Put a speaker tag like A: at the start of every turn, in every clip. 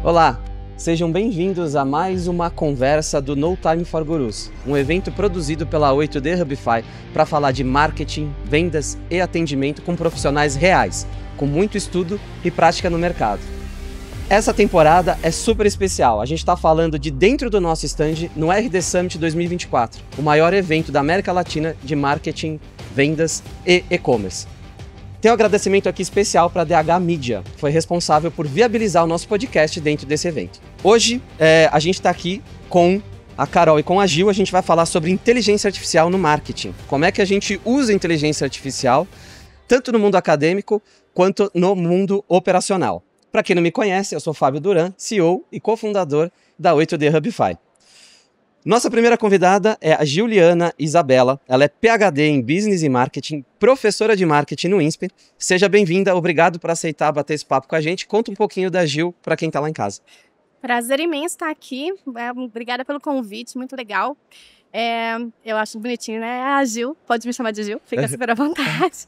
A: Olá, sejam bem-vindos a mais uma conversa do No Time for Gurus, um evento produzido pela 8D Hubify para falar de marketing, vendas e atendimento com profissionais reais, com muito estudo e prática no mercado. Essa temporada é super especial, a gente está falando de dentro do nosso stand no RD Summit 2024, o maior evento da América Latina de marketing, vendas e e-commerce. Tem um agradecimento aqui especial para a DH Media, que foi responsável por viabilizar o nosso podcast dentro desse evento. Hoje, a gente está aqui com a Carol e com a Gil, a gente vai falar sobre inteligência artificial no marketing. Como é que a gente usa inteligência artificial, tanto no mundo acadêmico, quanto no mundo operacional. Para quem não me conhece, eu sou Fábio Duran, CEO e cofundador da 8D Hubify. Nossa primeira convidada é a Juliana Isabella, ela é PhD em Business e Marketing, professora de Marketing no INSPER. Seja bem-vinda, obrigado por aceitar bater esse papo com a gente. Conta um pouquinho da Gil para quem está lá em casa.
B: Prazer imenso estar aqui, obrigada pelo convite, muito legal. Eu acho bonitinho, né? A Gil, pode me chamar de Gil, fica super à vontade.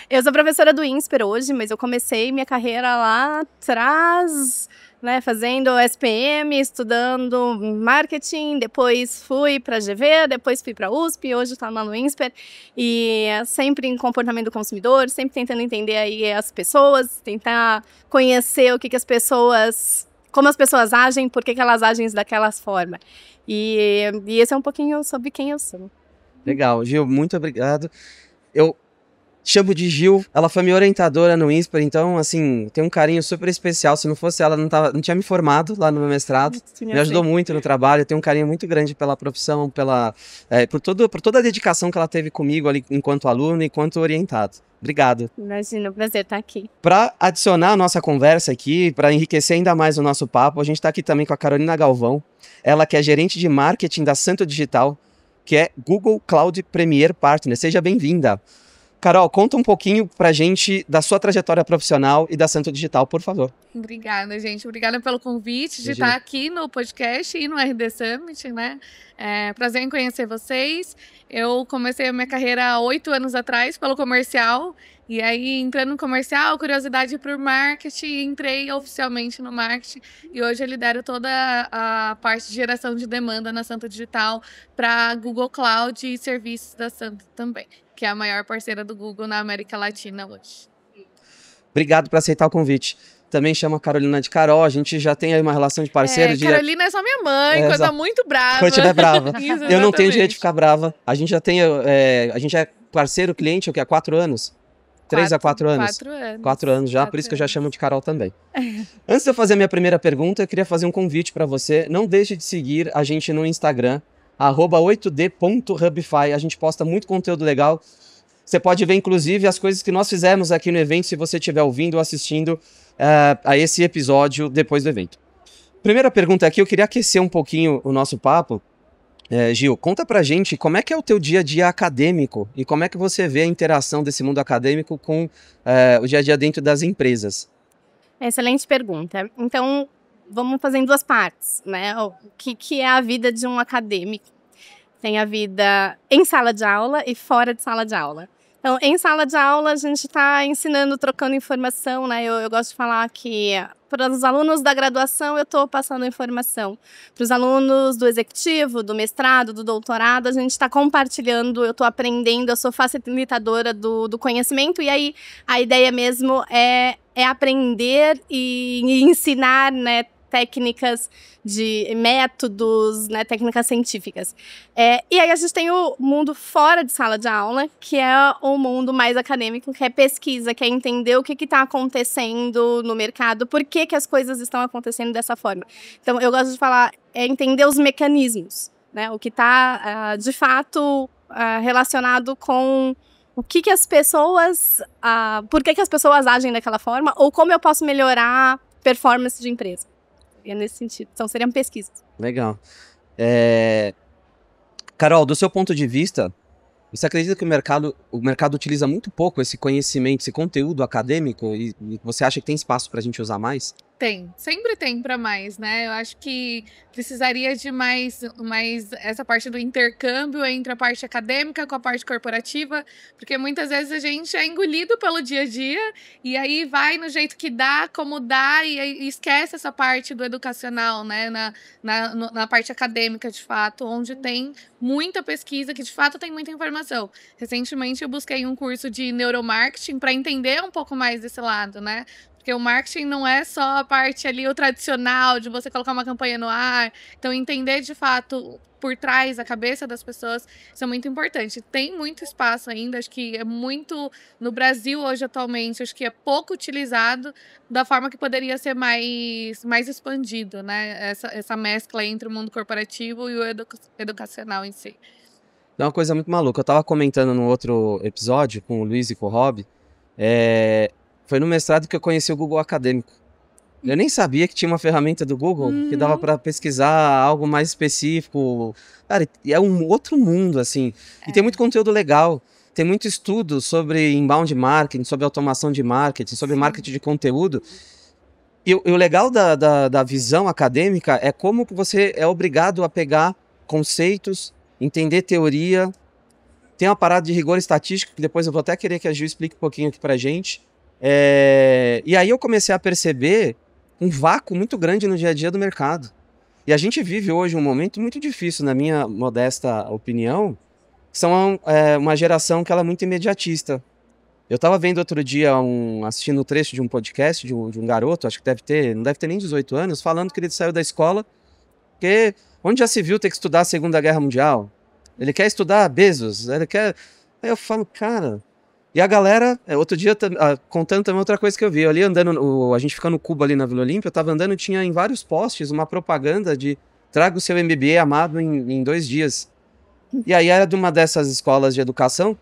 B: Eu sou professora do INSPER hoje, mas eu comecei minha carreira lá atrás, né, fazendo SPM, estudando marketing, depois fui para a GV, depois fui para a USP, hoje estou lá no INSPER, e sempre em comportamento do consumidor, sempre tentando entender aí as pessoas, tentar conhecer o que as pessoas, como as pessoas agem, por que elas agem daquela forma. E esse é um pouquinho sobre quem eu sou.
A: Legal, Gil, muito obrigado. Eu chamo de Gil, ela foi minha orientadora no INSPER, então, assim, tem um carinho super especial. Se não fosse ela, não tinha me formado lá no meu mestrado. Me ajudou muito no trabalho, eu tenho um carinho muito grande pela profissão, por toda a dedicação que ela teve comigo ali enquanto aluno e enquanto orientado. Obrigado.
B: Imagina, é um prazer estar aqui.
A: Para adicionar a nossa conversa aqui, para enriquecer ainda mais o nosso papo, a gente está aqui também com a Carolina Galvão, ela que é gerente de marketing da Santo Digital, que é Google Cloud Premier Partner. Seja bem-vinda. Carol, conta um pouquinho pra gente da sua trajetória profissional e da Santo Digital, por favor.
C: Obrigada, gente. Obrigada pelo convite de estar aqui no podcast e no RD Summit, né? Prazer em conhecer vocês. Eu comecei a minha carreira há 8 anos atrás pelo comercial. E aí, entrando no comercial, curiosidade por marketing, entrei oficialmente no marketing. E hoje eu lidero toda a parte de geração de demanda na Santo Digital para Google Cloud e serviços da Santo também, que é a maior parceira do Google na América Latina hoje.
A: Obrigado por aceitar o convite. Também chamo a Carolina de Carol, a gente já tem aí uma relação de parceiro.
C: Carolina é só minha mãe, quando tá muito brava.
A: Quando estiver brava.
C: Isso,
A: eu não tenho direito de ficar brava. A gente já tem, a gente é parceiro, cliente, o que, há 4 anos? 3 a 4 anos?
C: 4 anos.
A: 4 anos já, por isso que eu já chamo de Carol também. Antes de eu fazer a minha primeira pergunta, eu queria fazer um convite para você. Não deixe de seguir a gente no Instagram, @8d.hubify. A gente posta muito conteúdo legal. Você pode ver, inclusive, as coisas que nós fizemos aqui no evento, se você estiver ouvindo ou assistindo a esse episódio depois do evento. Primeira pergunta aqui, eu queria aquecer um pouquinho o nosso papo. Gil, conta pra gente como é que é o teu dia a dia acadêmico e como é que você vê a interação desse mundo acadêmico com o dia a dia dentro das empresas.
B: Excelente pergunta. Então, vamos fazer em 2 partes, né? O que é a vida de um acadêmico? Tem a vida em sala de aula e fora de sala de aula. Então, em sala de aula, a gente está ensinando, trocando informação, né? Eu gosto de falar que para os alunos da graduação, eu estou passando informação. Para os alunos do executivo, do mestrado, do doutorado, a gente está compartilhando, eu estou aprendendo, eu sou facilitadora do conhecimento. E aí, a ideia mesmo é aprender e ensinar, né? Técnicas de métodos, né, técnicas científicas. E aí a gente tem o mundo fora de sala de aula, que é o mundo mais acadêmico, que é pesquisa, que é entender o que está acontecendo no mercado, por que as coisas estão acontecendo dessa forma. Então, eu gosto de falar, entender os mecanismos, né, o que está, de fato, relacionado com o que as pessoas, por que as pessoas agem daquela forma, ou como eu posso melhorar a performance de empresa. É nesse sentido. Então, seriam pesquisas.
A: Legal. Carol, do seu ponto de vista, você acredita que o mercado utiliza muito pouco esse conhecimento, esse conteúdo acadêmico e você acha que tem espaço para a gente usar mais?
C: Sempre tem para mais, né? Eu acho que precisaria de mais essa parte do intercâmbio entre a parte acadêmica com a parte corporativa, porque muitas vezes a gente é engolido pelo dia a dia e aí vai no jeito que dá, como dá e esquece essa parte do educacional, né? Na parte acadêmica, de fato, onde tem muita pesquisa, que de fato tem muita informação. Recentemente eu busquei um curso de neuromarketing para entender um pouco mais desse lado, né? Porque o marketing não é só a parte ali, o tradicional, de você colocar uma campanha no ar. Então, entender de fato por trás, a cabeça das pessoas, isso é muito importante. Tem muito espaço ainda, acho que é muito, no Brasil hoje atualmente, acho que é pouco utilizado da forma que poderia ser mais expandido, né? Essa mescla entre o mundo corporativo e o educacional em si.
A: É uma coisa muito maluca. Eu tava comentando no outro episódio com o Luiz e com o Rob, foi no mestrado que eu conheci o Google Acadêmico. Eu nem sabia que tinha uma ferramenta do Google que dava para pesquisar algo mais específico. Cara, é um outro mundo, assim. E tem muito conteúdo legal. Tem muito estudo sobre inbound marketing, sobre automação de marketing, sobre marketing de conteúdo. E o legal da visão acadêmica é como você é obrigado a pegar conceitos, entender teoria. Tem uma parada de rigor estatístico, que depois eu vou até querer que a Gil explique um pouquinho aqui pra gente. E aí eu comecei a perceber um vácuo muito grande no dia a dia do mercado. E a gente vive hoje um momento muito difícil, na minha modesta opinião, são uma geração que ela é muito imediatista. Eu estava vendo outro dia, assistindo um trecho de um podcast de um garoto, acho que não deve ter nem 18 anos, falando que ele saiu da escola, porque onde já se viu ter que estudar a Segunda Guerra Mundial? Ele quer estudar Bezos, ele quer... Aí eu falo, cara... E a galera, outro dia, contando também outra coisa que eu vi, eu ali andando, a gente fica no Cuba ali na Vila Olímpia, eu tava andando, tinha em vários posts uma propaganda de traga o seu MBA amado em 2 dias. E aí era de uma dessas escolas de educação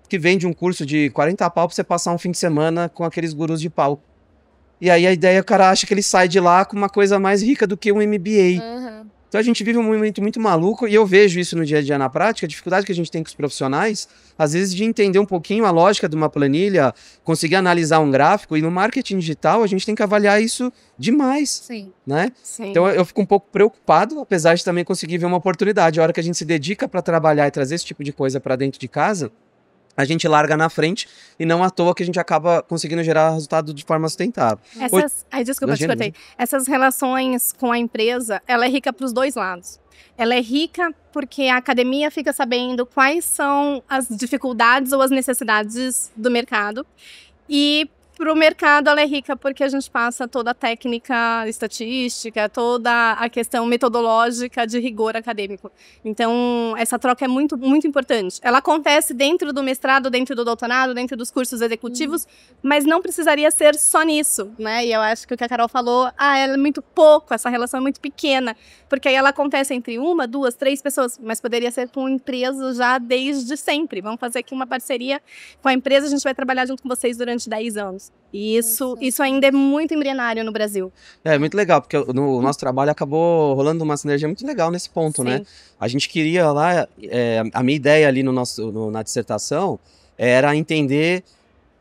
A: que vende um curso de 40 pau pra você passar um fim de semana com aqueles gurus de pau. E aí a ideia, o cara acha que ele sai de lá com uma coisa mais rica do que um MBA. Uhum. Então a gente vive um momento muito maluco e eu vejo isso no dia a dia na prática, a dificuldade que a gente tem com os profissionais, às vezes de entender um pouquinho a lógica de uma planilha, conseguir analisar um gráfico, e no marketing digital a gente tem que avaliar isso demais.
B: Sim.
A: Né?
B: Sim.
A: Então eu fico um pouco preocupado, apesar de também conseguir ver uma oportunidade. A hora que a gente se dedica para trabalhar e trazer esse tipo de coisa para dentro de casa, a gente larga na frente e não à toa que a gente acaba conseguindo gerar resultado de forma sustentável.
B: Desculpa, te cortei. Essas relações com a empresa, ela é rica para os dois lados. Ela é rica porque a academia fica sabendo quais são as dificuldades ou as necessidades do mercado. E para o mercado ela é rica porque a gente passa toda a técnica estatística, toda a questão metodológica de rigor acadêmico. Então, essa troca é muito, muito importante. Ela acontece dentro do mestrado, dentro do doutorado, dentro dos cursos executivos, mas não precisaria ser só nisso, né? E eu acho que o que a Carol falou, ela é muito pouco, essa relação é muito pequena, porque aí ela acontece entre 1, 2, 3 pessoas, mas poderia ser com empresas já desde sempre. Vamos fazer aqui uma parceria com a empresa, a gente vai trabalhar junto com vocês durante 10 anos. E isso ainda é muito embrionário no Brasil. É
A: muito legal, porque no nosso trabalho acabou rolando uma sinergia muito legal nesse ponto, né? A gente queria lá, a minha ideia ali na dissertação era entender,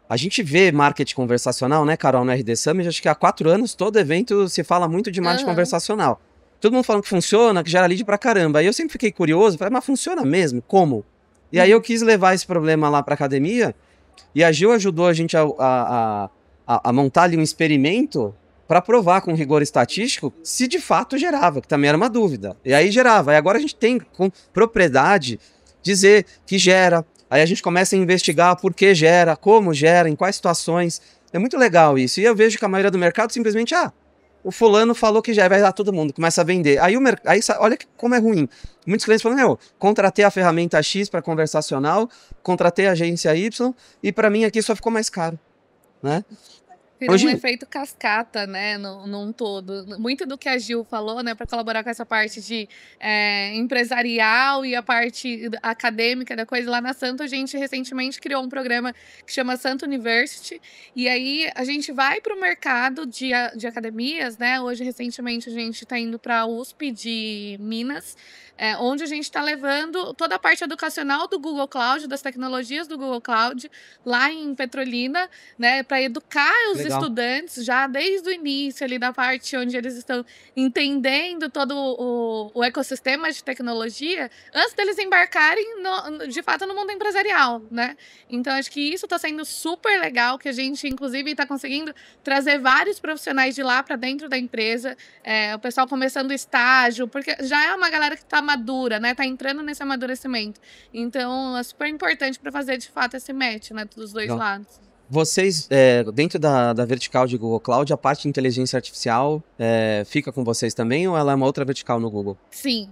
A: a gente vê marketing conversacional, né, Carol, no RD Summit, acho que há 4 anos todo evento se fala muito de marketing conversacional. Todo mundo falando que funciona, que gera lead pra caramba. Aí eu sempre fiquei curioso, falei, mas funciona mesmo? Como? E aí eu quis levar esse problema lá pra academia, e a Gil ajudou a gente a montar ali um experimento para provar com rigor estatístico se de fato gerava, que também era uma dúvida. E aí gerava. E agora a gente tem com propriedade dizer que gera. Aí a gente começa a investigar por que gera, como gera, em quais situações. É muito legal isso. E eu vejo que a maioria do mercado simplesmente, o fulano falou que gera, vai lá todo mundo, começa a vender. Aí olha como é ruim. Muitos clientes falam, contratei a ferramenta X para conversacional, contratei a agência Y, e para mim aqui só ficou mais caro, né?
C: Vira um efeito cascata, né, num todo. Muito do que a Gil falou, né, para colaborar com essa parte de empresarial e a parte acadêmica da coisa. Lá na Santo, a gente recentemente criou um programa que chama Santo University. E aí a gente vai para o mercado de academias, né? Hoje, recentemente, a gente está indo para a USP de Minas, onde a gente está levando toda a parte educacional do Google Cloud, das tecnologias do Google Cloud, lá em Petrolina, né, para educar os
A: legal.
C: estudantes, já desde o início ali da parte onde eles estão entendendo todo o ecossistema de tecnologia, antes deles embarcarem, de fato, no mundo empresarial, né? Então, acho que isso está sendo super legal, que a gente, inclusive, está conseguindo trazer vários profissionais de lá para dentro da empresa, o pessoal começando estágio, porque já é uma galera que está madura, né? Está entrando nesse amadurecimento. Então, é super importante para fazer, de fato, esse match, né? Dos dois lados.
A: Vocês, dentro da vertical de Google Cloud, a parte de inteligência artificial fica com vocês também ou ela é uma outra vertical no Google?
C: Sim.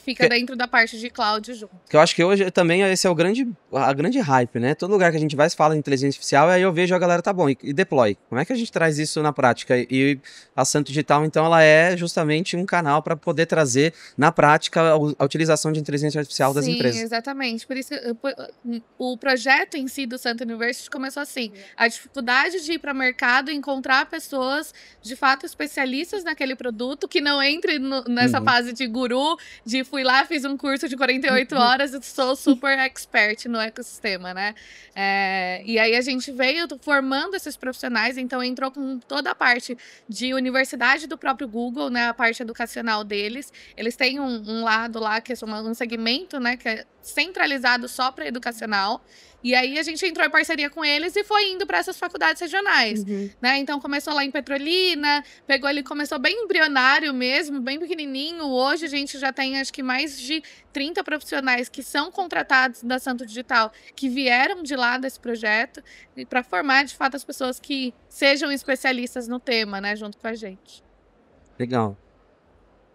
C: Fica dentro da parte de cloud junto.
A: Porque eu acho que hoje também esse é a grande hype, né? Todo lugar que a gente vai se fala em inteligência artificial e aí eu vejo a galera, tá bom, e deploy. Como é que a gente traz isso na prática? E a Santo Digital, então, ela é justamente um canal para poder trazer na prática a utilização de inteligência artificial das empresas.
C: Sim, exatamente. Por isso, o projeto em si do Santo University começou assim, a dificuldade de ir para o mercado e encontrar pessoas de fato especialistas naquele produto, que não entre nessa fase de guru, de fui lá, fiz um curso de 48 horas e sou super expert no ecossistema, né? E aí a gente veio formando esses profissionais, então entrou com toda a parte de universidade do próprio Google, né? A parte educacional deles. Eles têm um lado lá que é um segmento, né? Que é centralizado só para educacional. E aí a gente entrou em parceria com eles e foi indo para essas faculdades regionais, né? Então começou lá em Petrolina, começou bem embrionário mesmo, bem pequenininho. Hoje a gente já tem acho que mais de 30 profissionais que são contratados da Santo Digital, que vieram de lá desse projeto, para formar de fato as pessoas que sejam especialistas no tema, né, junto com a gente.
A: Legal.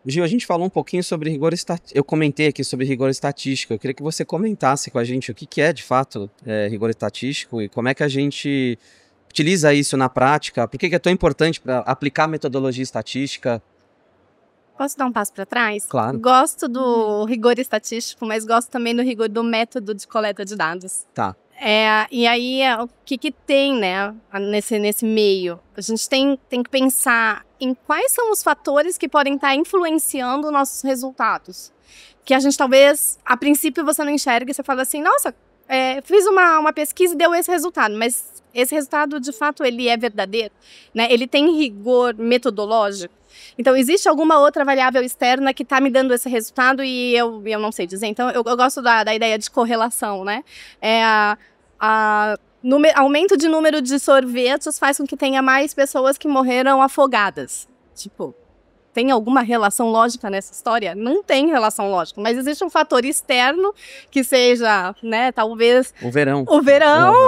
A: Gil, a gente falou um pouquinho sobre rigor estatístico. Eu comentei aqui sobre rigor estatístico. Eu queria que você comentasse com a gente o que é, de fato, rigor estatístico e como é que a gente utiliza isso na prática. Por que é tão importante para aplicar metodologia estatística?
B: Posso dar um passo para trás?
A: Claro.
B: Gosto do rigor estatístico, mas gosto também do rigor do método de coleta de dados.
A: Tá.
B: E aí, o que tem, né, nesse meio? A gente tem que pensar em quais são os fatores que podem estar influenciando nossos resultados. Que a gente talvez, a princípio, você não enxerga e você fala assim, nossa, fiz uma pesquisa e deu esse resultado, mas esse resultado, de fato, ele é verdadeiro, né? Ele tem rigor metodológico. Então, existe alguma outra variável externa que está me dando esse resultado e eu não sei dizer. Então, eu gosto da ideia de correlação, né? Aumento de número de sorvetes faz com que tenha mais pessoas que morreram afogadas. Tipo, tem alguma relação lógica nessa história? Não tem relação lógica, mas existe um fator externo que seja, né, talvez...
A: O verão,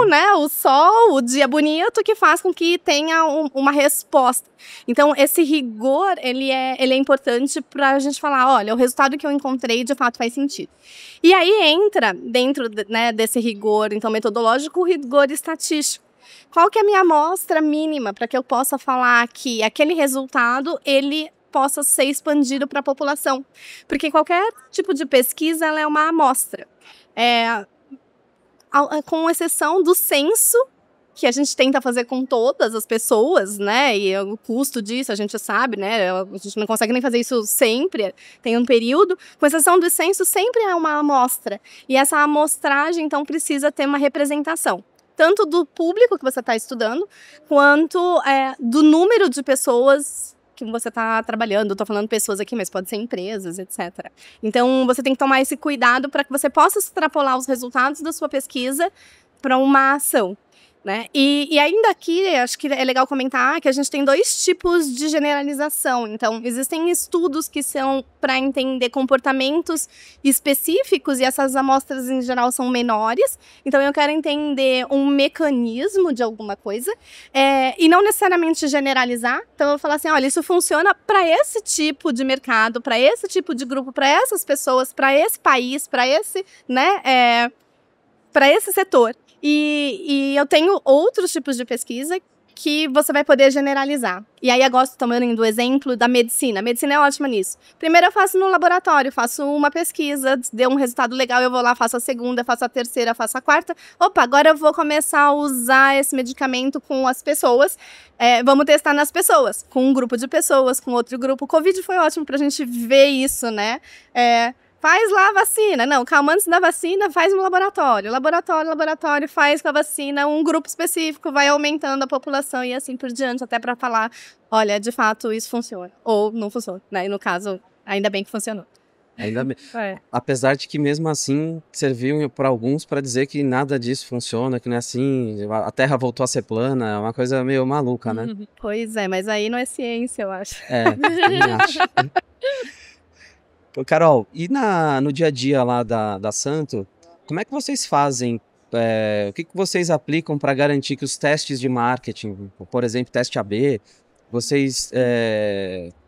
B: né, o sol, o dia bonito, que faz com que tenha uma resposta. Então, esse rigor, ele é importante para a gente falar, olha, o resultado que eu encontrei, de fato, faz sentido. E aí entra, dentro, né, desse rigor, então, metodológico, o rigor estatístico. Qual que é a minha amostra mínima para que eu possa falar que aquele resultado, ele possa ser expandido para a população? Porque qualquer tipo de pesquisa, ela é uma amostra. Com exceção do censo, que a gente tenta fazer com todas as pessoas, né? E o custo disso, a gente sabe, né? A gente não consegue nem fazer isso sempre, tem um período. Com exceção do censo, sempre é uma amostra. E essa amostragem, então, precisa ter uma representação. Tanto do público que você está estudando, quanto do número de pessoas que você está trabalhando. Estou falando pessoas aqui, mas pode ser empresas, etc. Então, você tem que tomar esse cuidado para que você possa extrapolar os resultados da sua pesquisa para uma ação, né? E ainda aqui, acho que é legal comentar que a gente tem 2 tipos de generalização. Então, existem estudos que são para entender comportamentos específicos e essas amostras, em geral, são menores. Então, eu quero entender um mecanismo de alguma coisa e não necessariamente generalizar. Então, eu vou falar assim, olha, isso funciona para esse tipo de mercado, para esse tipo de grupo, para essas pessoas, para esse país, para esse, né, para esse setor. E eu tenho outros tipos de pesquisa que você vai poder generalizar. E aí eu gosto também do exemplo da medicina. A medicina é ótima nisso. Primeiro eu faço no laboratório, faço uma pesquisa, deu um resultado legal, eu vou lá, faço a segunda, faço a terceira, faço a quarta. Opa, agora eu vou começar a usar esse medicamento com as pessoas. Vamos testar nas pessoas, com um grupo de pessoas, com outro grupo. O Covid foi ótimo pra gente ver isso, né? faz lá a vacina. Não, calma, antes da vacina, faz no laboratório. Laboratório, faz com a vacina, um grupo específico, vai aumentando a população e assim por diante, até para falar, olha, de fato, isso funciona. Ou não funciona, né? E no caso, ainda bem que funcionou.
A: Ainda bem. Apesar de que mesmo assim serviu para alguns para dizer que nada disso funciona, que não é assim, a Terra voltou a ser plana, é uma coisa meio maluca, né?
B: Pois é, mas aí não é ciência, eu acho.
A: Também acho. Carol, e no dia a dia lá da Santo, como é que vocês fazem? O que vocês aplicam para garantir que os testes de marketing, por exemplo, teste AB, vocês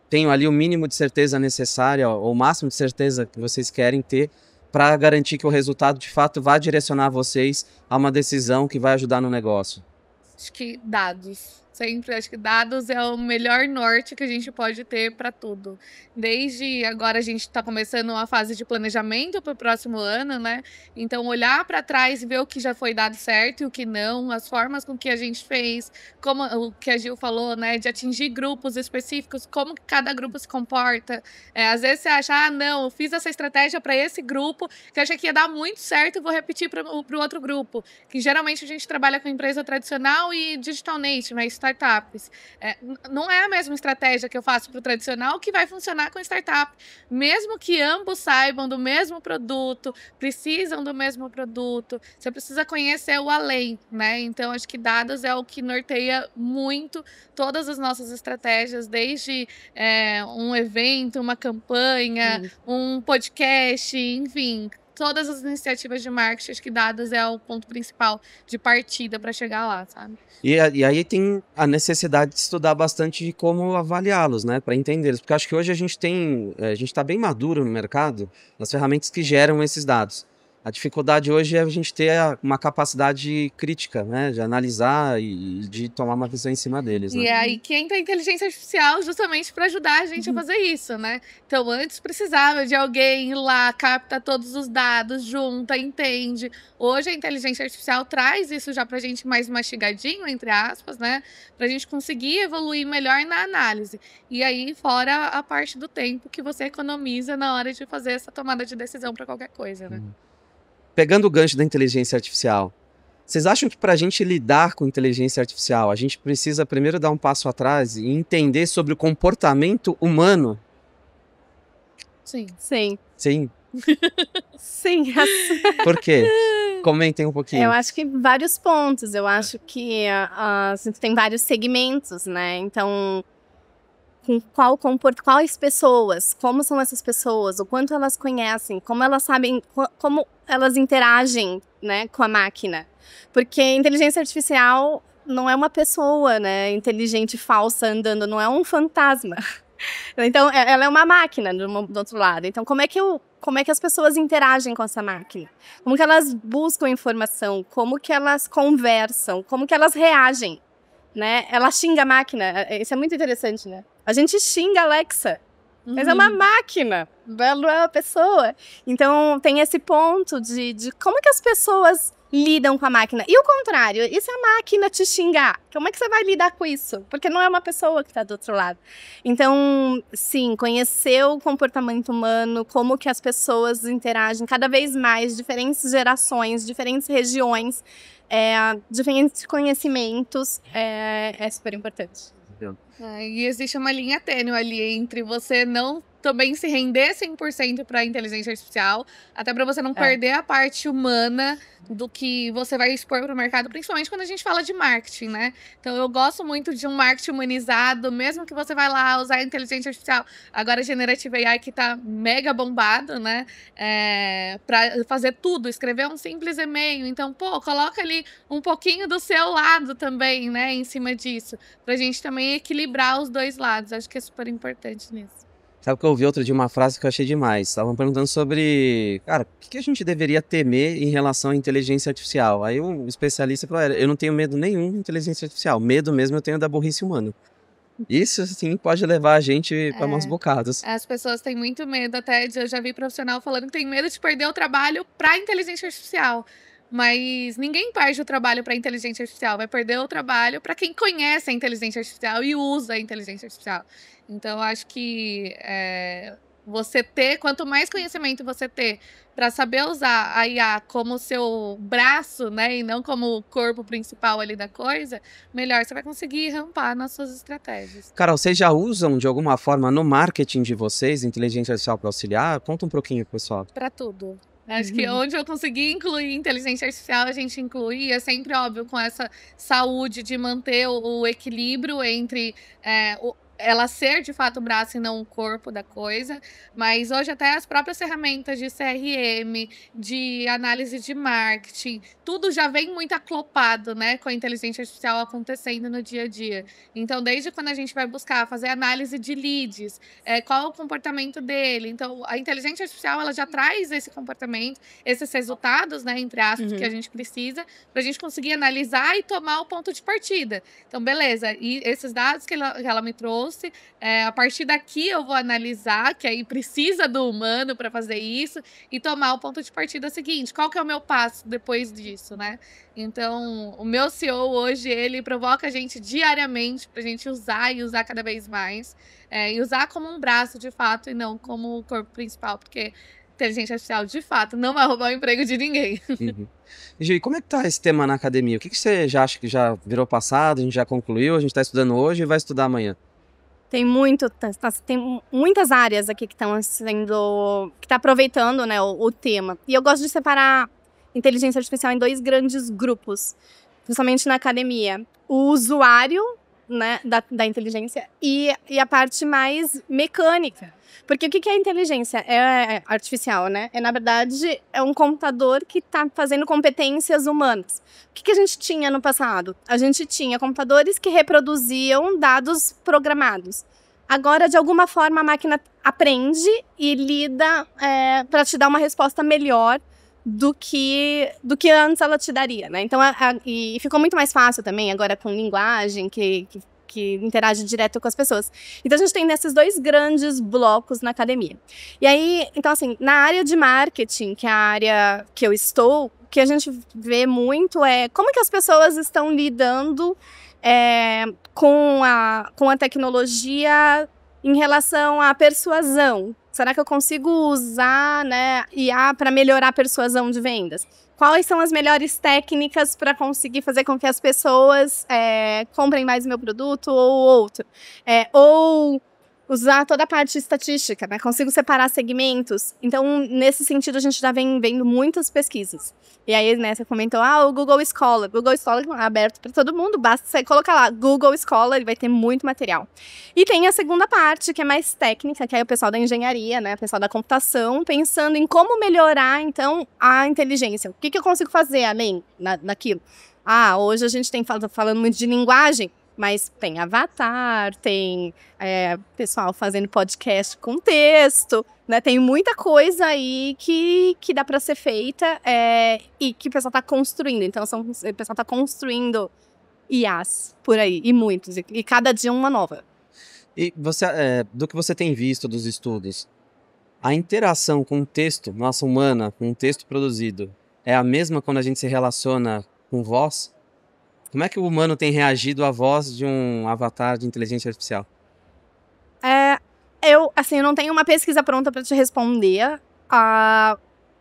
A: tenham ali o mínimo de certeza necessária, ou o máximo de certeza que vocês querem ter para garantir que o resultado de fato vai direcionar vocês a uma decisão que vai ajudar no negócio?
C: Acho que dados. Sempre acho que dados é o melhor norte que a gente pode ter para tudo. Desde agora a gente está começando uma fase de planejamento para o próximo ano, né? Então olhar para trás e ver o que já foi dado certo e o que não, as formas com que a gente fez, como o que a Gil falou, né? De atingir grupos específicos, como que cada grupo se comporta. Às vezes você acha, não, eu fiz essa estratégia para esse grupo que eu achei que ia dar muito certo e vou repetir para o outro grupo. Que geralmente a gente trabalha com empresa tradicional e digital native, né? Startups. Não é a mesma estratégia que eu faço para o tradicional que vai funcionar com startup. Mesmo que ambos saibam do mesmo produto, precisam do mesmo produto, você precisa conhecer o além, né? Então, acho que dados é o que norteia muito todas as nossas estratégias, desde um evento, uma campanha, um podcast, enfim, todas as iniciativas de marketing. Acho que dados é o ponto principal de partida para chegar lá, sabe?
A: E aí tem a necessidade de estudar bastante de como avaliá-los, né, para entendê-los, porque acho que hoje a gente está bem maduro no mercado nas ferramentas que geram esses dados. A dificuldade hoje é a gente ter uma capacidade crítica, né, de analisar e de tomar uma visão em cima deles, né?
C: E aí que entra a inteligência artificial justamente para ajudar a gente a fazer isso, né? Então, antes precisava de alguém ir lá, capta todos os dados, junta, entende. Hoje a inteligência artificial traz isso já pra gente mais mastigadinho, entre aspas, né? Pra gente conseguir evoluir melhor na análise. E aí, fora a parte do tempo que você economiza na hora de fazer essa tomada de decisão para qualquer coisa, né?
A: Pegando o gancho da inteligência artificial, vocês acham que para a gente lidar com inteligência artificial, a gente precisa primeiro dar um passo atrás e entender sobre o comportamento humano?
C: Sim.
B: Sim.
A: Sim?
B: Sim.
A: Por quê? Comentem um pouquinho.
B: Eu acho que vários pontos. Eu acho que tem vários segmentos, né? Então, com quais pessoas, como são essas pessoas, o quanto elas conhecem, como elas sabem, como elas interagem, né, com a máquina. Porque inteligência artificial não é uma pessoa, né, inteligente falsa andando, não é um fantasma. Então, ela é uma máquina do outro lado. Então, como é que as pessoas interagem com essa máquina? Como que elas buscam informação? Como que elas conversam? Como que elas reagem? Né? Ela xinga a máquina. Isso é muito interessante, né? A gente xinga a Alexa, mas é uma máquina, não é uma pessoa. Então, tem esse ponto de como que as pessoas lidam com a máquina. E o contrário, e se a máquina te xingar? Como é que você vai lidar com isso? Porque não é uma pessoa que está do outro lado. Então, sim, conhecer o comportamento humano, como que as pessoas interagem cada vez mais, diferentes gerações, diferentes regiões, diferentes conhecimentos, é super importante.
C: E existe uma linha tênue ali entre você não também se render 100% para a inteligência artificial, até para você não perder a parte humana do que você vai expor para o mercado, principalmente quando a gente fala de marketing, né? Então, eu gosto muito de um marketing humanizado, mesmo que você vai lá usar a inteligência artificial, agora Generative AI que tá mega bombado, né? Para fazer tudo, escrever um simples e-mail. Então, coloca ali um pouquinho do seu lado também, né? Em cima disso, pra gente também equilibrar os dois lados. Acho que é super importante nisso.
A: Sabe que eu ouvi outro dia uma frase que eu achei demais. Estavam perguntando sobre, cara, o que a gente deveria temer em relação à inteligência artificial? Aí um especialista falou, eu não tenho medo nenhum de inteligência artificial. Medo mesmo eu tenho da burrice humana. Isso, sim, pode levar a gente para maus bocados.
C: As pessoas têm muito medo, até eu já vi profissional falando que tem medo de perder o trabalho para inteligência artificial. Mas ninguém perde o trabalho para inteligência artificial, vai perder o trabalho para quem conhece a inteligência artificial e usa a inteligência artificial. Então, acho que quanto mais conhecimento você ter para saber usar a IA como seu braço, né, e não como o corpo principal ali da coisa, melhor você vai conseguir rampar nas suas estratégias.
A: Carol, vocês já usam de alguma forma no marketing de vocês inteligência artificial para auxiliar? Conta um pouquinho, pessoal.
C: Para tudo. Acho que onde eu consegui incluir inteligência artificial, a gente inclui. E é sempre óbvio com essa saúde de manter o equilíbrio entre ela ser de fato o braço e não o corpo da coisa. Mas hoje até as próprias ferramentas de CRM, de análise de marketing, tudo já vem muito aclopado, né, com a inteligência artificial acontecendo no dia a dia. Então, desde quando a gente vai buscar fazer análise de leads, qual é o comportamento dele. Então, a inteligência artificial ela já traz esse comportamento, esses resultados, né, entre aspas, que a gente precisa, para a gente conseguir analisar e tomar o ponto de partida. Então, beleza, e esses dados que ela me trouxe, a partir daqui eu vou analisar, que aí precisa do humano para fazer isso, e tomar o ponto de partida seguinte. Qual que é o meu passo depois disso, né? Então, o meu CEO hoje, ele provoca a gente diariamente pra gente usar e usar cada vez mais. E usar como um braço, de fato, e não como o corpo principal, porque inteligência artificial, de fato, não vai roubar o emprego de ninguém.
A: E, Gi, como é que tá esse tema na academia? O que você já acha que já virou passado, a gente já concluiu, a gente tá estudando hoje e vai estudar amanhã?
B: Tem muitas áreas aqui que estão sendo, que tá aproveitando, né, o tema. E eu gosto de separar inteligência artificial em 2 grandes grupos, principalmente na academia. O usuário, né, da inteligência e a parte mais mecânica. Porque o que é inteligência artificial, né? Na verdade, é um computador que está fazendo competências humanas. O que a gente tinha no passado? A gente tinha computadores que reproduziam dados programados. Agora, de alguma forma, a máquina aprende e lida para te dar uma resposta melhor do que antes ela te daria, né? Então, e ficou muito mais fácil também agora com linguagem que interage direto com as pessoas. Então, a gente tem nesses 2 grandes blocos na academia. E aí, então assim, na área de marketing, que é a área que eu estou, o que a gente vê muito é como que as pessoas estão lidando com a tecnologia em relação à persuasão. Será que eu consigo usar, né, IA para melhorar a persuasão de vendas? Quais são as melhores técnicas para conseguir fazer com que as pessoas comprem mais o meu produto ou outro? Ou usar toda a parte estatística, né? Consigo separar segmentos. Então, nesse sentido, a gente já vem vendo muitas pesquisas. E aí, né, você comentou, o Google Scholar. O Google Scholar é aberto para todo mundo, basta você colocar lá, Google Scholar, e vai ter muito material. E tem a segunda parte, que é mais técnica, que é o pessoal da engenharia, né, o pessoal da computação, pensando em como melhorar, então, a inteligência. O que eu consigo fazer além daquilo? Hoje a gente tem falando muito de linguagem, mas tem avatar, tem pessoal fazendo podcast com texto, né? Tem muita coisa aí que dá para ser feita e que o pessoal está construindo. Então, o pessoal está construindo IAs por aí, e muitos, e cada dia uma nova.
A: E você, do que você tem visto dos estudos, a interação com o texto, nossa, humana, com o texto produzido, é a mesma quando a gente se relaciona com voz? Como é que o humano tem reagido à voz de um avatar de inteligência artificial?
B: Eu não tenho uma pesquisa pronta para te responder.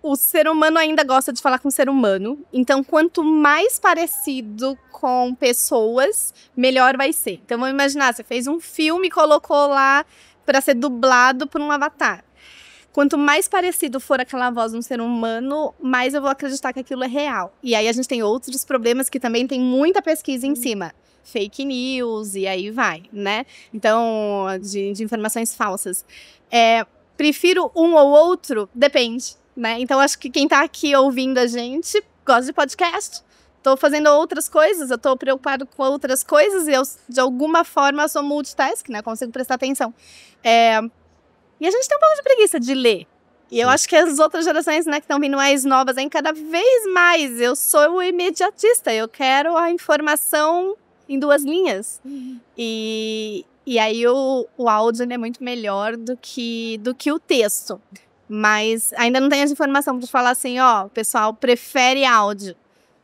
B: O ser humano ainda gosta de falar com o ser humano. Então, quanto mais parecido com pessoas, melhor vai ser. Então, vamos imaginar, você fez um filme e colocou lá para ser dublado por um avatar. Quanto mais parecido for aquela voz de um ser humano, mais eu vou acreditar que aquilo é real. E aí a gente tem outros problemas que também tem muita pesquisa em cima. Fake news, e aí vai, né? Então, de informações falsas. Prefiro um ou outro? Depende, né? Então, acho que quem tá aqui ouvindo a gente gosta de podcast. Tô fazendo outras coisas, eu tô preocupado com outras coisas e eu, de alguma forma, sou multitask, né? Consigo prestar atenção. E a gente tem um pouco de preguiça de ler. E eu acho que as outras gerações, né, que estão vindo mais novas, cada vez mais, eu sou o imediatista. Eu quero a informação em 2 linhas. E aí o áudio é muito melhor do que o texto. Mas ainda não tem essa informação para falar assim, o pessoal prefere áudio.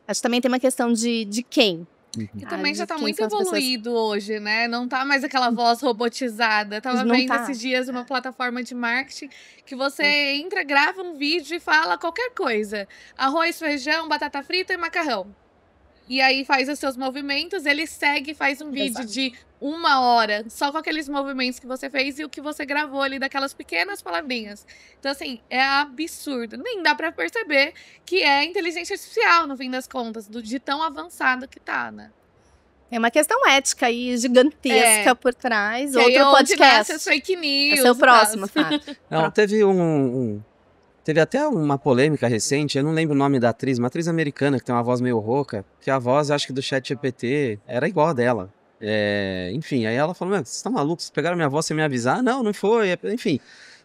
B: Acho que também tem uma questão de quem.
C: E também já tá
B: quem
C: muito
B: são as pessoas.
C: evoluído hoje, né? Não tá mais aquela voz robotizada. Tava
B: Não
C: vendo
B: tá.
C: esses dias uma plataforma de marketing que você entra, grava um vídeo e fala qualquer coisa. Arroz, feijão, batata frita e macarrão. E aí faz os seus movimentos, ele segue e faz um vídeo
B: Exato.
C: de 1 hora, só com aqueles movimentos que você fez e o que você gravou ali daquelas pequenas palavrinhas. Então, assim, é absurdo. Nem dá pra perceber que é inteligência artificial, no fim das contas, de tão avançado que tá, né?
B: É uma questão ética aí gigantesca por trás.
C: Que aí é
B: Outro
C: onde nasce
B: podcast.
C: as fake news.
B: Esse é o
C: e
B: próximo,
C: tal.
B: Fábio.
A: Não, teve até uma polêmica recente, eu não lembro o nome da atriz, uma atriz americana que tem uma voz meio rouca, que a voz, acho que do ChatGPT, era igual a dela. Enfim, aí ela falou, vocês estão malucos, vocês pegaram minha voz sem me avisar? Não foi, enfim.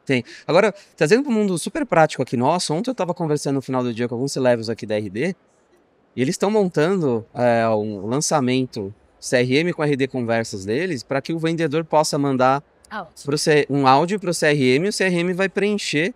A: Tem. Agora, trazendo para um mundo super prático aqui nosso, ontem eu estava conversando no final do dia com alguns C-Levels aqui da RD, e eles estão montando um lançamento CRM com RD Conversas deles, para que o vendedor possa mandar um áudio para o CRM, e o CRM vai preencher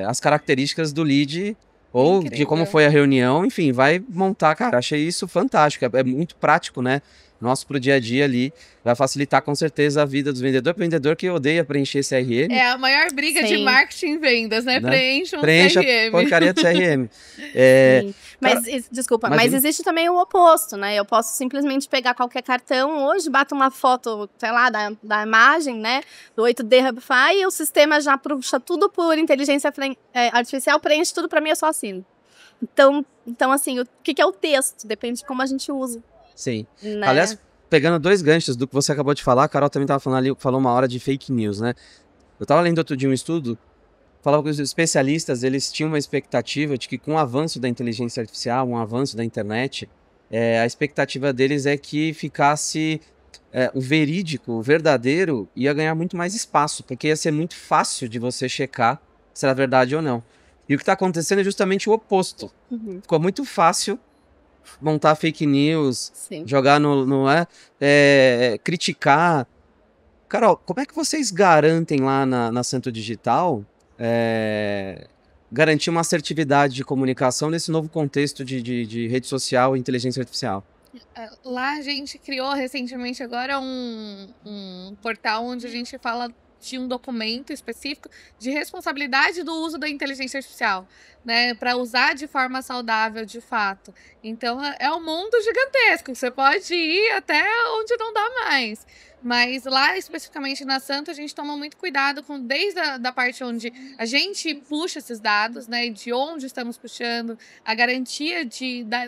A: as características do lead ou
C: Incrível.
A: de como foi a reunião, enfim, vai montar, cara, achei isso fantástico, é muito prático, né? Nosso pro dia a dia ali, vai facilitar com certeza a vida dos vendedores, vendedor que odeia preencher CRM.
C: É a maior briga de
B: Sim.
C: marketing e vendas, né? Preencha um
A: Preencha a
C: CRM.
A: porcaria do CRM.
B: Sim. Mas, desculpa, mas
A: imagina.
B: existe também o oposto, né? Eu posso simplesmente pegar qualquer cartão hoje, bato uma foto, sei lá, da imagem, né? Do 8D Hubify e o sistema já puxa tudo por inteligência artificial, preenche tudo pra mim, eu só assino. Então assim, o que é o texto? Depende de como a gente usa.
A: Sim.
B: Né?
A: Aliás, pegando 2 ganchos do que você acabou de falar, a Carol também estava falando ali, falou uma hora de fake news, né? Eu estava lendo outro dia um estudo, falava que os especialistas, eles tinham uma expectativa de que com o avanço da inteligência artificial, um avanço da internet, a expectativa deles é que ficasse o verídico, o verdadeiro, ia ganhar muito mais espaço, porque ia ser muito fácil de você checar se era verdade ou não. E o que está acontecendo é justamente o oposto.
B: Uhum.
A: Ficou muito fácil montar fake news,
B: Sim.
A: jogar criticar. Carol, como é que vocês garantem lá na Santo Digital garantir uma assertividade de comunicação nesse novo contexto de rede social e inteligência artificial?
C: Lá a gente criou recentemente agora um portal onde a gente fala de um documento específico de responsabilidade do uso da inteligência artificial, né, para usar de forma saudável, de fato. Então é um mundo gigantesco, você pode ir até onde não dá mais. Mas lá, especificamente na Santo, a gente toma muito cuidado desde a parte onde a gente puxa esses dados, né? De onde estamos puxando, a garantia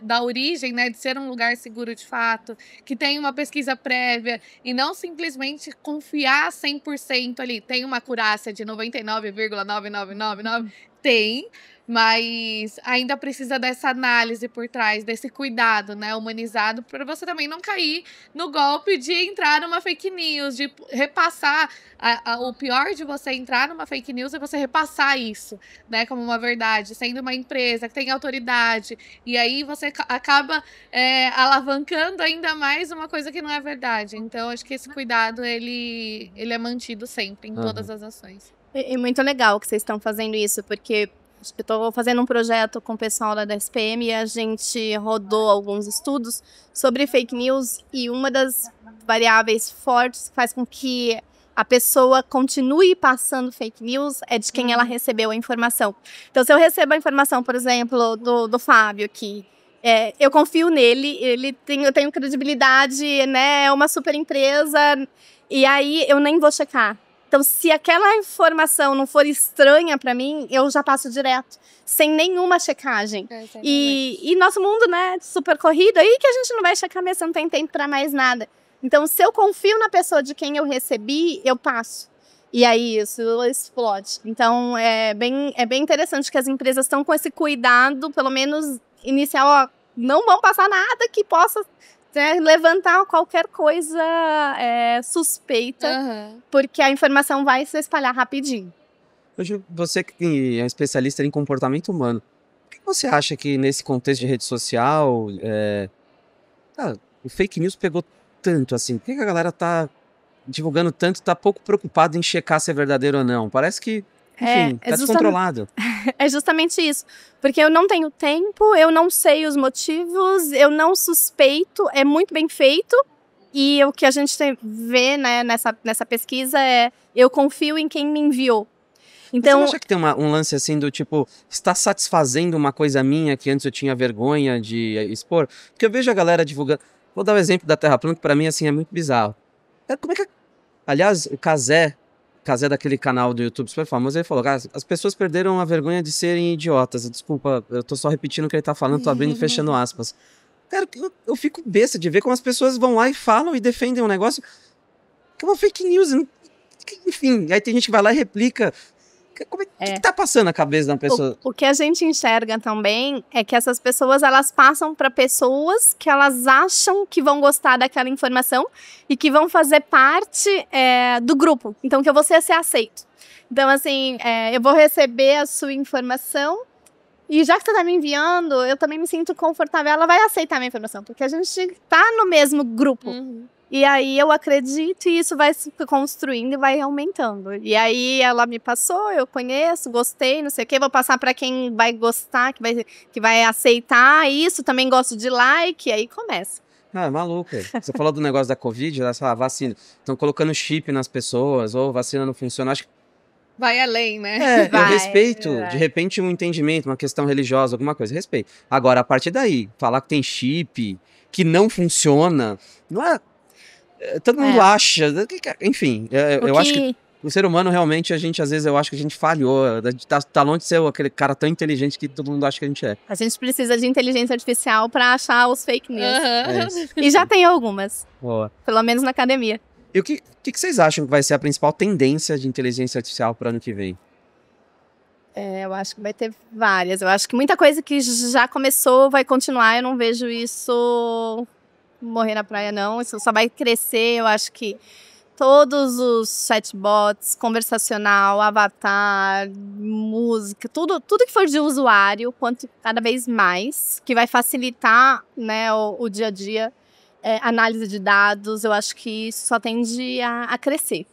C: da origem, né? De ser um lugar seguro de fato, que tem uma pesquisa prévia e não simplesmente confiar 100% ali. Tem uma acurácia de 99,9999? Tem, mas ainda precisa dessa análise por trás, desse cuidado, né, humanizado, para você também não cair no golpe de entrar numa fake news, de repassar. O pior de você entrar numa fake news é você repassar isso, né, como uma verdade, sendo uma empresa que tem autoridade, e aí você acaba alavancando ainda mais uma coisa que não é verdade. Então, acho que esse cuidado, ele é mantido sempre, em todas as ações.
B: É muito legal que vocês estão fazendo isso, porque eu estou fazendo um projeto com o pessoal da SPM e a gente rodou alguns estudos sobre fake news e uma das variáveis fortes que faz com que a pessoa continue passando fake news é de quem ela recebeu a informação. Então, se eu recebo a informação, por exemplo, do Fábio, que eu confio nele, eu tenho credibilidade, né, é uma super empresa, e aí eu nem vou checar. Então, se aquela informação não for estranha para mim, eu já passo direto, sem nenhuma checagem. E nosso mundo, né, super corrido, aí que a gente não vai checar mesmo, você não tem tempo para mais nada. Então, se eu confio na pessoa de quem eu recebi, eu passo. E aí isso explode. Então, é bem interessante que as empresas estão com esse cuidado, pelo menos inicial, não vão passar nada que possa levantar qualquer coisa suspeita, porque a informação vai se espalhar rapidinho.
A: Hoje, você que é especialista em comportamento humano, o que você acha que nesse contexto de rede social, o fake news pegou tanto assim? Por que a galera tá divulgando tanto, tá pouco preocupada em checar se é verdadeiro ou não? Parece que, enfim, tá descontrolado.
B: É justamente isso. Porque eu não tenho tempo, eu não sei os motivos, eu não suspeito, é muito bem feito. E o que a gente vê, né, nessa pesquisa é: eu confio em quem me enviou. Então,
A: você não acha que tem um lance assim do tipo, está satisfazendo uma coisa minha que antes eu tinha vergonha de expor? Porque eu vejo a galera divulgando. Vou dar o exemplo da Terra Plana, que pra mim assim é muito bizarro. Como é que. Aliás, o Cazé daquele canal do YouTube super famoso, ele falou: "Cara, as pessoas perderam a vergonha de serem idiotas." Desculpa, eu tô só repetindo o que ele tá falando, tô abrindo e fechando aspas. Cara, eu fico besta de ver como as pessoas vão lá e falam e defendem um negócio que é uma fake news. Enfim, aí tem gente que vai lá e replica. O que tá passando na cabeça da pessoa?
B: O que a gente enxerga também é que essas pessoas, elas passam para pessoas que elas acham que vão gostar daquela informação e que vão fazer parte do grupo. Então, que eu vou ser aceito. Então, assim, eu vou receber a sua informação e já que você tá me enviando, eu também me sinto confortável. Ela vai aceitar a minha informação, porque a gente tá no mesmo grupo. E aí eu acredito e isso vai se construindo e vai aumentando. E aí ela me passou, eu conheço, gostei, não sei o quê. Vou passar para quem vai gostar, que vai aceitar isso. Também gosto de like, e aí começa.
A: Ah, é maluco. Você falou do negócio da Covid, sei lá, vacina. Estão colocando chip nas pessoas, ou vacina não funciona. Acho que
C: vai além, né?
A: eu respeito, de repente, um entendimento, uma questão religiosa, alguma coisa, respeito. Agora, a partir daí, falar que tem chip, que não funciona, não é... Todo mundo acha, enfim, eu acho que o ser humano realmente, a gente, às vezes, eu acho que a gente falhou, tá longe de ser aquele cara tão inteligente que todo mundo acha que a gente é.
B: A gente precisa de inteligência artificial para achar os fake news. E já tem algumas, pelo menos na academia.
A: E o que vocês acham que vai ser a principal tendência de inteligência artificial para o ano que vem?
B: Eu acho que vai ter várias. Eu acho que muita coisa que já começou vai continuar. Eu não vejo isso morrer na praia, não. Isso só vai crescer. Eu acho que todos os chatbots, conversacional, avatar, música, tudo que for de usuário, quanto cada vez mais, que vai facilitar, né, o dia a dia. Análise de dados, eu acho que isso só tende a crescer.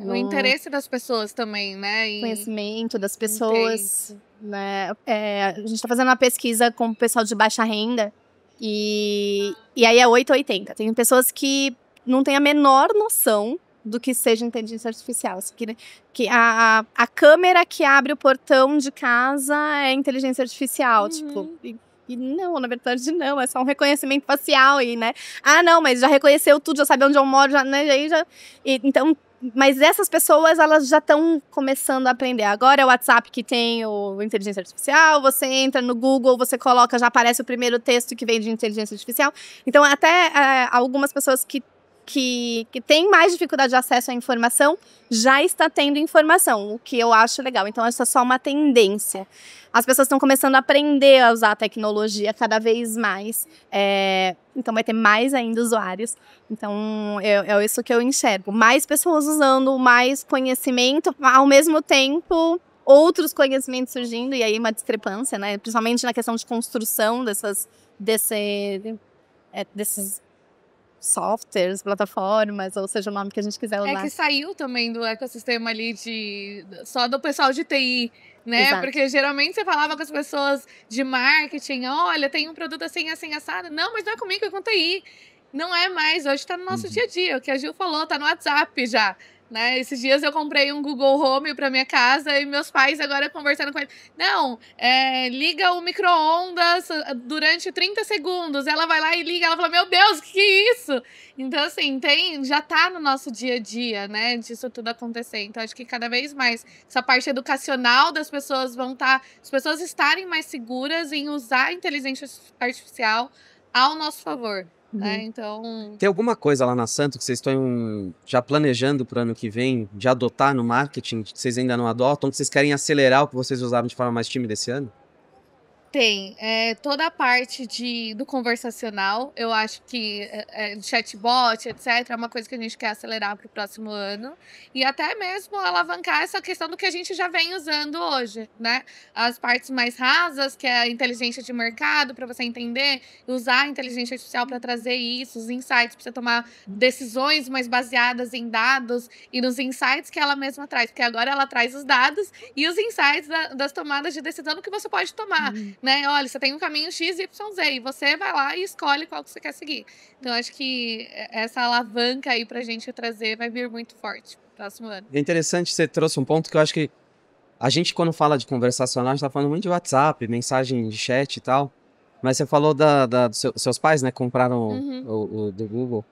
C: O interesse das pessoas também, né?
B: Conhecimento das pessoas. Né? A gente está fazendo uma pesquisa com o pessoal de baixa renda e aí é 880. Tem pessoas que não têm a menor noção do que seja inteligência artificial. Que a câmera que abre o portão de casa é inteligência artificial. Tipo... E não, na verdade não, é só um reconhecimento facial aí, né? Ah, não, mas já reconheceu tudo, já sabe onde eu moro, já, né? Então, mas essas pessoas, elas já estão começando a aprender. Agora é o WhatsApp que tem o inteligência artificial, você entra no Google, você coloca, já aparece o primeiro texto que vem de inteligência artificial. Então, até algumas pessoas que têm mais dificuldade de acesso à informação, já está tendo informação, o que eu acho legal. Então, essa é só uma tendência. As pessoas estão começando a aprender a usar a tecnologia cada vez mais. Então, vai ter mais ainda usuários. Então, é isso que eu enxergo. Mais pessoas usando, mais conhecimento, ao mesmo tempo, outros conhecimentos surgindo, e aí uma discrepância, né? Principalmente na questão de construção desses softwares, plataformas, ou seja o nome que a gente quiser usar.
C: É que saiu também do ecossistema ali só do pessoal de TI, né?
B: Exato.
C: Porque geralmente você falava com as pessoas de marketing, olha, tem um produto assim, assim, assado. Não, mas não é comigo, é com TI. Não é mais, hoje tá no nosso dia a dia. O que a Gil falou, tá no WhatsApp já. Né? Esses dias eu comprei um Google Home para minha casa e meus pais agora conversando com ele. Não, liga o micro-ondas durante 30 segundos. Ela vai lá e liga, ela fala, meu Deus, que é isso? Então, assim, já tá no nosso dia a dia, né, disso tudo acontecer. Então, acho que cada vez mais essa parte educacional das pessoas as pessoas estarem mais seguras em usar a inteligência artificial ao nosso favor. Então...
A: Tem alguma coisa lá na Santo que vocês estão já planejando para o ano que vem, de adotar no marketing, que vocês ainda não adotam, que vocês querem acelerar o que vocês usavam de forma mais tímida esse ano?
C: Tem toda a parte do conversacional. Eu acho que chatbot, etc., é uma coisa que a gente quer acelerar para o próximo ano. E até mesmo alavancar essa questão do que a gente já vem usando hoje, né? As partes mais rasas, que é a inteligência de mercado, para você entender, usar a inteligência artificial para trazer isso, os insights, para você tomar decisões mais baseadas em dados e nos insights que ela mesma traz. Porque agora ela traz os dados e os insights das tomadas de decisão que você pode tomar. Né? Olha, você tem um caminho X, Y, Z, e você vai lá e escolhe qual que você quer seguir. Então, acho que essa alavanca aí pra gente trazer vai vir muito forte no próximo ano.
A: É interessante, você trouxe um ponto que eu acho que a gente, quando fala de conversacional, a gente tá falando muito de WhatsApp, mensagem de chat e tal, mas você falou dos seus pais, né, compraram o do Google.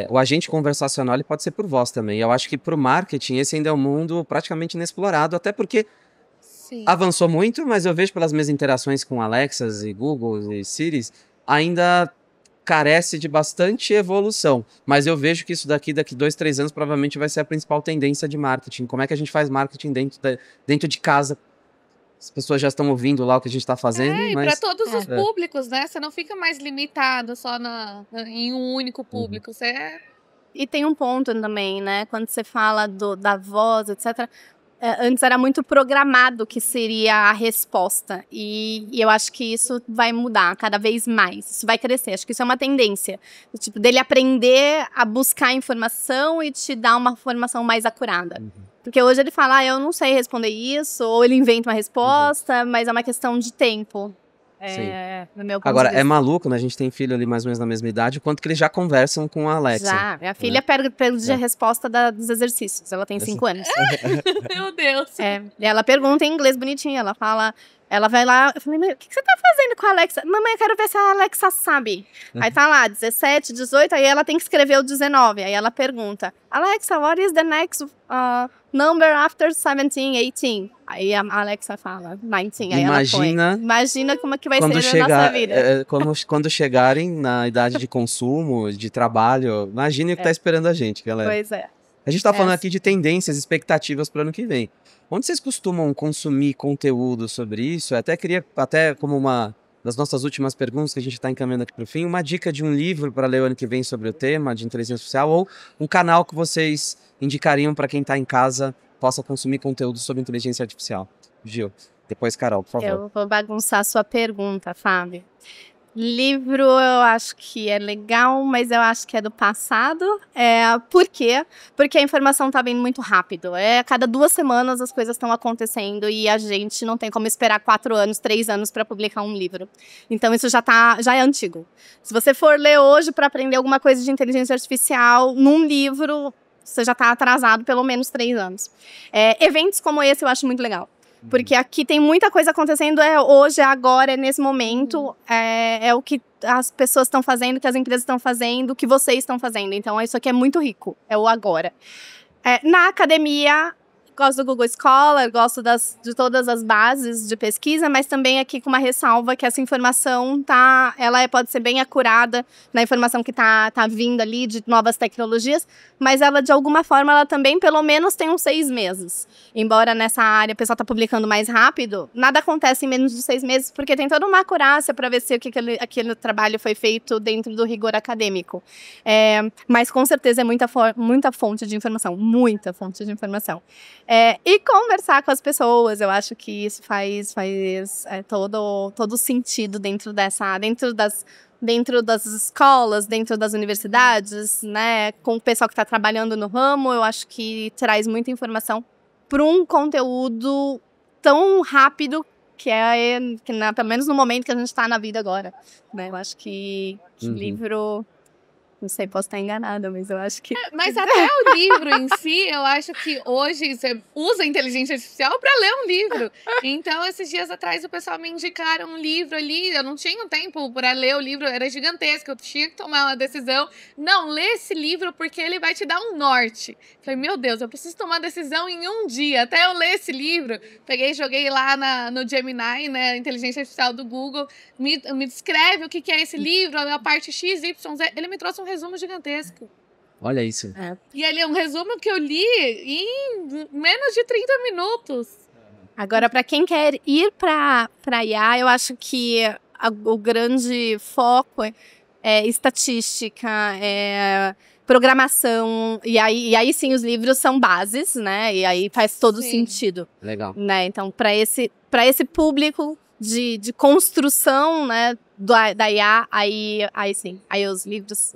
A: O agente conversacional ele pode ser por voz também. Eu acho que pro marketing esse ainda é um mundo praticamente inexplorado, até porque avançou muito, mas eu vejo pelas minhas interações com Alexas e Google e Siris, ainda carece de bastante evolução. Mas eu vejo que isso daqui 2, 3 anos, provavelmente vai ser a principal tendência de marketing. Como é que a gente faz marketing dentro de casa? As pessoas já estão ouvindo lá o que a gente está fazendo.
C: E para todos os públicos, né? Você não fica mais limitado só em um único público.
B: E tem um ponto também, né? Quando você fala da voz, etc., antes era muito programado que seria a resposta. E eu acho que isso vai mudar cada vez mais. Isso vai crescer. Acho que isso é uma tendência. Tipo, dele aprender a buscar informação e te dar uma informação mais acurada. Porque hoje ele fala, eu não sei responder isso, ou ele inventa uma resposta, mas é uma questão de tempo. No meu ponto
A: Agora,
B: de vista.
A: é maluco, né? A gente tem filho ali mais ou menos na mesma idade, o quanto que eles já conversam com a Alexa.
B: Já, minha filha perde a resposta dos exercícios. Ela tem 5 anos.
C: Meu Deus.
B: E ela pergunta em inglês bonitinho, ela fala... Ela vai lá, eu falei, o que você tá fazendo com a Alexa? Mamãe, eu quero ver se a Alexa sabe. Aí tá lá, 17, 18, aí ela tem que escrever o 19. Aí ela pergunta, Alexa, what is the next number after 17, 18? Aí a Alexa fala, 19. Aí
A: Imagina,
B: ela põe. Imagina como é que vai ser na nossa vida.
A: Quando chegarem na idade de consumo, de trabalho, imagine o que tá esperando a gente, galera.
B: Pois é.
A: A gente tá falando aqui de tendências, expectativas para o ano que vem. Onde vocês costumam consumir conteúdo sobre isso? Eu até queria, como uma das nossas últimas perguntas que a gente está encaminhando aqui para o fim, uma dica de um livro para ler o ano que vem sobre o tema de inteligência artificial ou um canal que vocês indicariam para quem está em casa possa consumir conteúdo sobre inteligência artificial. Gil, depois Carol, por favor.
B: Eu vou bagunçar a sua pergunta, Fábio. Livro eu acho que é legal, mas eu acho que é do passado. Por quê? Porque a informação tá vindo muito rápido. A cada 2 semanas as coisas estão acontecendo e a gente não tem como esperar 4 anos, 3 anos para publicar um livro. Então isso já é antigo. Se você for ler hoje para aprender alguma coisa de inteligência artificial num livro, você já tá atrasado pelo menos 3 anos. Eventos como esse eu acho muito legal. Porque aqui tem muita coisa acontecendo, hoje, agora, nesse momento, é o que as pessoas estão fazendo, que as empresas estão fazendo, o que vocês estão fazendo. Então, isso aqui é muito rico, é o agora. Na academia, gosto do Google Scholar, gosto de todas as bases de pesquisa, mas também aqui com uma ressalva que essa informação ela pode ser bem acurada na informação que tá vindo ali de novas tecnologias, mas ela, de alguma forma, ela também, pelo menos, tem uns 6 meses. Embora nessa área o pessoal tá publicando mais rápido, nada acontece em menos de 6 meses, porque tem toda uma acurácia para ver se aquele trabalho foi feito dentro do rigor acadêmico. Mas, com certeza, é muita fonte de informação, muita fonte de informação. E conversar com as pessoas, eu acho que isso faz todo sentido dentro das escolas, dentro das universidades, né? Com o pessoal que está trabalhando no ramo, eu acho que traz muita informação para um conteúdo tão rápido que pelo menos no momento que a gente está na vida agora. Né? Eu acho que livro... Não sei, posso estar enganada, mas eu acho que...
C: Mas até o livro em si, eu acho que hoje você usa a inteligência artificial para ler um livro. Então, esses dias atrás, o pessoal me indicaram um livro ali, eu não tinha tempo para ler o livro, era gigantesco, eu tinha que tomar uma decisão. Não, lê esse livro porque ele vai te dar um norte. Falei, meu Deus, eu preciso tomar decisão em um dia, até eu ler esse livro. Peguei e joguei lá no Gemini, né, a inteligência artificial do Google, me descreve o que é esse livro, a parte X, Y, Z. Ele me trouxe um resumo gigantesco.
A: Olha isso.
C: E ele é um resumo que eu li em menos de 30 minutos.
B: Agora, para quem quer ir para IA, eu acho que o grande foco é estatística, programação, e aí sim os livros são bases, né? E aí faz todo sentido.
A: Legal.
B: Né? Então, para esse público de construção, né, da IA, aí sim. Aí os livros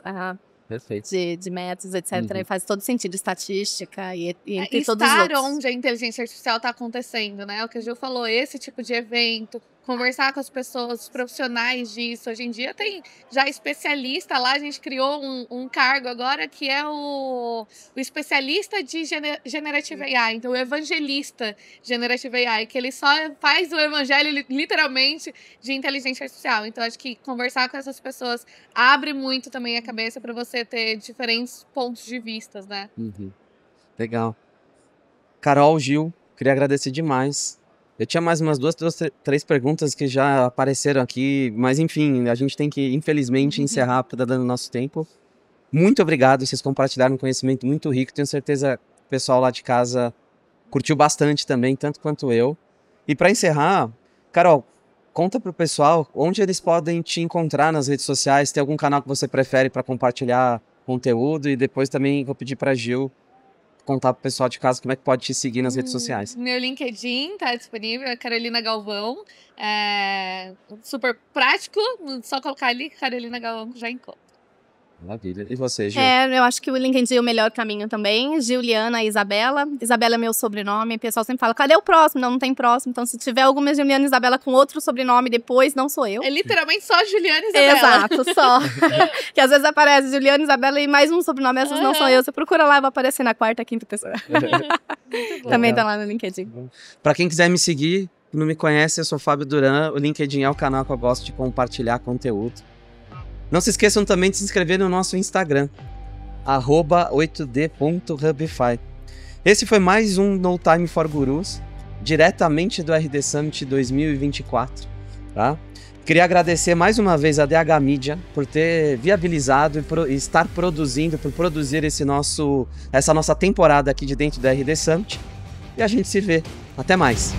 A: Perfeito.
B: De métodos, etc. Aí faz todo sentido, estatística e entre todos os
C: estar
B: outros.
C: onde a inteligência artificial está acontecendo, né? O que a Gil falou, esse tipo de evento, conversar com as pessoas, os profissionais disso. Hoje em dia tem já especialista lá, a gente criou um cargo agora que é o especialista de Generative AI, então o evangelista Generative AI, que ele só faz o evangelho literalmente de inteligência artificial. Então acho que conversar com essas pessoas abre muito também a cabeça para você ter diferentes pontos de vista, né?
A: Legal. Carol, Gil, queria agradecer demais. Eu tinha mais umas 3 perguntas que já apareceram aqui, mas enfim, a gente tem que, infelizmente, encerrar porque tá dando nosso tempo. Muito obrigado, vocês compartilharam um conhecimento muito rico, tenho certeza que o pessoal lá de casa curtiu bastante também, tanto quanto eu. E para encerrar, Carol, conta pro pessoal onde eles podem te encontrar nas redes sociais, tem algum canal que você prefere para compartilhar conteúdo, e depois também vou pedir para Gil contar pro pessoal de casa como é que pode te seguir nas redes sociais.
C: Meu LinkedIn tá disponível, é Carolina Galvão. É super prático, só colocar ali Carolina Galvão que já encontra.
A: Maravilha. E você, Gil?
B: Eu acho que o LinkedIn é o melhor caminho também. Juliana e Isabela. Isabela é meu sobrenome. O pessoal sempre fala, cadê o próximo? Não tem próximo. Então, se tiver alguma Juliana e Isabela com outro sobrenome depois, não sou eu.
C: É literalmente só Juliana e Isabela.
B: Exato, só. Que às vezes aparece Juliana, Isabela e mais um sobrenome. Essas não sou eu. Você procura lá, vai aparecer na 4ª, 5ª pessoa. Também tá lá no LinkedIn.
A: Pra quem quiser me seguir, não me conhece, eu sou Fábio Duran. O LinkedIn é o canal que eu gosto de compartilhar conteúdo. Não se esqueçam também de se inscrever no nosso Instagram, @8d.hubify. Esse foi mais um No Time for Gurus, diretamente do RD Summit 2024. Tá? Queria agradecer mais uma vez a DH Media por ter viabilizado e estar produzindo, por produzir essa nossa temporada aqui de dentro do RD Summit. E a gente se vê. Até mais!